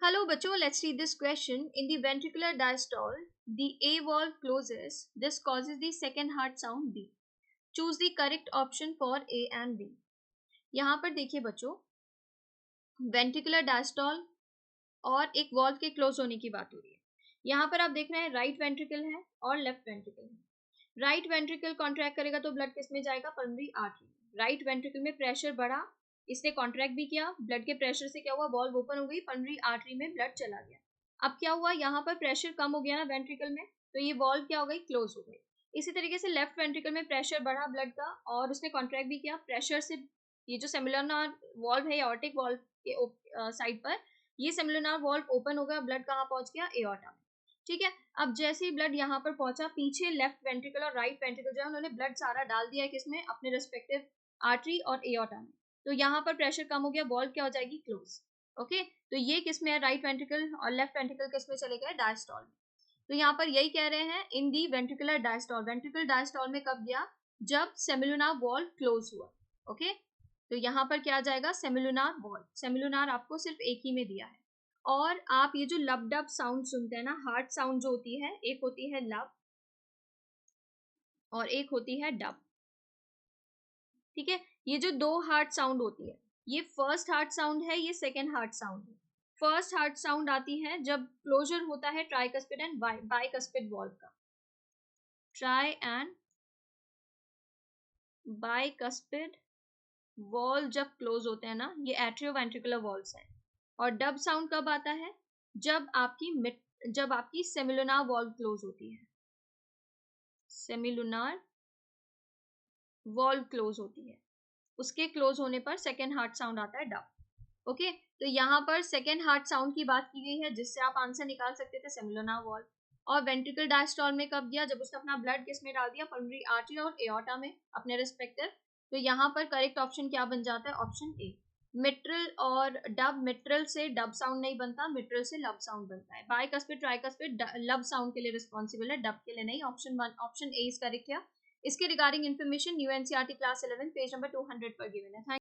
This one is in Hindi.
Hello बच्चों, let's read this question. In the ventricular diastole, the A valve closes. This causes the second heart sound B. Choose the correct option for A and B. यहाँ पर देखिए बच्चों, वेंट्रिकुलर डायस्टोल और एक वॉल्व के क्लोज होने की बात हो रही है. यहाँ पर आप देख रहे हैं राइट वेंट्रिकल है और लेफ्ट वेंट्रिकल है. राइट वेंट्रिकल कॉन्ट्रैक्ट करेगा तो ब्लड किस में जाएगा? Pulmonary artery. राइट वेंट्रिकल में प्रेशर बढ़ा, इसने कॉन्ट्रैक्ट भी किया, ब्लड के प्रेशर से क्या हुआ? वॉल्व ओपन हो गई, पल्मोनरी आर्टरी में ब्लड चला गया. अब क्या हुआ? यहाँ पर प्रेशर कम हो गया ना वेंट्रिकल में, तो ये वॉल्व क्या हो गई? क्लोज हो गई. इसी तरीके से लेफ्ट वेंट्रिकल में प्रेशर बढ़ा ब्लड का और उसने कॉन्ट्रैक्ट भी किया, प्रेशर से ये जो सेमिलुलर वॉल्व है ऑर्टिक वॉल्व के साइड पर, ये सेमिलुलर वॉल्व ओपन हो गया, ब्लड कहाँ पहुंच गया? एओर्टा में. ठीक है. अब जैसे ही ब्लड यहाँ पर पहुंचा, पीछे लेफ्ट वेंट्रिकल और राइट वेंट्रिकल जो है उन्होंने ब्लड सारा डाल दिया है किसमें? अपने रिस्पेक्टिव आर्टरी और एओर्टा में. तो यहाँ पर प्रेशर कम हो गया, वॉल्व क्या हो जाएगी? क्लोज. ओके. तो ये किसमें है? Right ventricle. और लेफ्ट वेंट्रिकल किसमें चले गए? डायस्टोल में. तो यहाँ पर यही कह रहे हैं इन दी वेंट्रिकुलर डायस्टोल. वेंट्रिकल डायस्टोल में कब गया? जब सेमिलुलर वॉल्व क्लोज हुआ. ओके. तो यहाँ पर क्या आ जाएगा? सेमिलुलर वॉल्व. सेमिलुलर आपको सिर्फ एक ही में दिया है. और आप ये जो लब डब साउंड सुनते हैं ना, हार्ट साउंड जो होती है, एक होती है लब और एक होती है डब. ठीक है. ये जो दो हार्ट साउंड होती है, ये फर्स्ट हार्ट साउंड है, ये सेकेंड हार्ट साउंड है. फर्स्ट हार्ट साउंड आती है जब क्लोजर होता है ट्राइकस्पिड एंड बाइकस्पिड वॉल्व का. ट्राई एंड बाइकस्पिड वॉल्व जब क्लोज होते हैं ना, ये एट्रियोवेंट्रिकुलर वॉल्व्स है. और डब साउंड कब आता है? जब आपकी सेमिलुनर वॉल्व क्लोज होती है. सेमिलुनर वॉल्व क्लोज होती है, उसके क्लोज होने पर सेकेंड हार्ट साउंड आता है डब. ओके. तो यहाँ पर सेकेंड हार्ट साउंड की बात की गई है, जिससे आप आंसर निकाल सकते थे सेमिलुनर वॉल्व. और वेंट्रिकल डायस्टोल में कब गया? जब उसने अपना ब्लड किस में डाल दिया? पल्मोनरी आर्टरी और एओर्टा में अपने रिस्पेक्टिव. तो यहाँ पर करेक्ट ऑप्शन क्या बन जाता है? Option A. मिट्रल और डब. मिट्रल से डब साउंड नहीं बनता, मिट्रल से लब साउंड बनता है. बाइकस्पिड ट्राइकस्पिड लब साउंड के लिए रिस्पॉन्सिबल है, डब के लिए नहीं. Option one, option a is correct. इसके regarding information new NCERT class 11 page number 200 पर गिवन है.